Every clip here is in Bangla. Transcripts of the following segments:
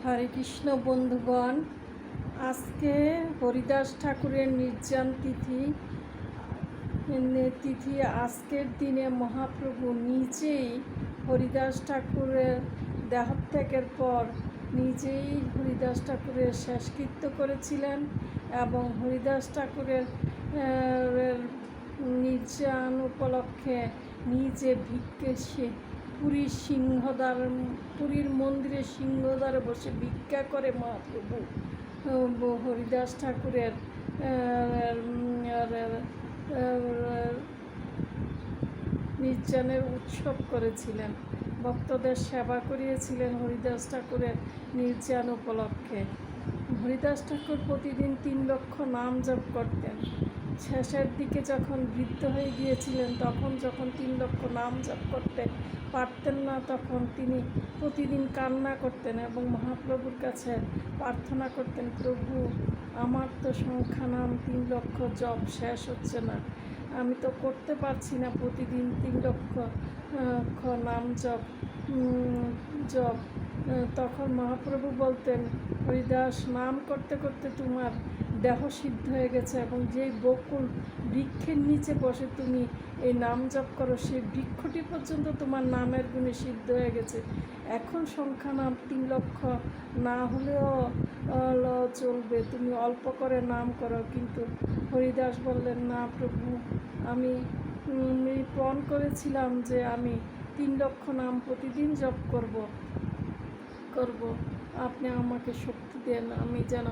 হরে কৃষ্ণ বন্ধুগণ, আজকে হরিদাস ঠাকুরের নির্যান তিথি। আজকের দিনে মহাপ্রভু নিজেই হরিদাস ঠাকুরের দেহত্যাগের পর নিজেই হরিদাস ঠাকুরের শেষকৃত্য করেছিলেন এবং হরিদাস ঠাকুরের নির্যান উপলক্ষে নিজে পুরীর মন্দিরের সিংহদ্বারে বসে ভিক্ষা করে মহাপ্রভু হরিদাস ঠাকুরের নির্যানের উৎসব করেছিলেন, ভক্তদের সেবা করিয়েছিলেন হরিদাস ঠাকুরের নির্যান উপলক্ষে। হরিদাস ঠাকুর প্রতিদিন 3 লক্ষ নাম জপ করতেন। শেষের দিকে যখন বৃদ্ধ হয়ে গিয়েছিলেন, তখন যখন 3 লক্ষ নাম জপ করতে পারতেন না, তখন তিনি প্রতিদিন কান্না করতেন এবং মহাপ্রভুর কাছে প্রার্থনা করতেন, প্রভু, আমার তো সংখ্যা নাম 3 লক্ষ জপ শেষ হচ্ছে না, আমি তো করতে পারছি না প্রতিদিন 3 লক্ষ নাম জপ। তখন মহাপ্রভু বলতেন, হরিদাস, নাম করতে করতে তোমার দেহ সিদ্ধ হয়ে গেছে এবং যেই বকুল বৃক্ষের নিচে বসে তুমি এই নাম জপ করো, সেই বৃক্ষটি পর্যন্ত তোমার নামের গুণে সিদ্ধ হয়ে গেছে। এখন সংখ্যা নাম 3 লক্ষ না হলেও চলবে, তুমি অল্প করে নাম করো। কিন্তু হরিদাস বললেন, না প্রভু, আমি প্রণ করেছিলাম যে আমি 3 লক্ষ নাম প্রতিদিন জপ করব। আপনি আমাকে শক্তি দেন, আমি যেন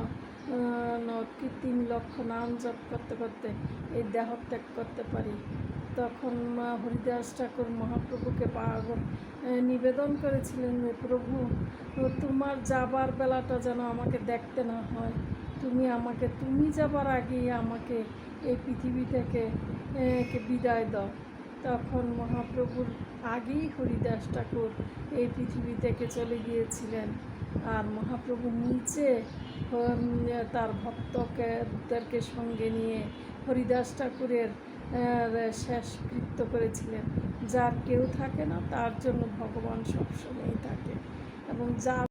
3 লক্ষ নাম জপ করতে করতে এই দেহ ত্যাগ করতে পারি। তখন হরিদাস ঠাকুর মহাপ্রভুকে নিবেদন করেছিলেন যে, প্রভু, তোমার যাবার বেলাটা যেন আমাকে দেখতে না হয়, তুমি যাবার আগেই আমাকে এই পৃথিবী থেকে বিদায় দাও। তখন মহাপ্রভুর আগেই হরিদাস ঠাকুর এই পৃথিবী থেকে চলে গিয়েছিলেন, আর মহাপ্রভু নিচে তার ভক্তদেরকে সঙ্গে নিয়ে হরিদাস ঠাকুরের শেষকৃত্য করেছিলেন। যার কেউ থাকে না, তার জন্য ভগবান সবসময়ই থাকে, এবং যার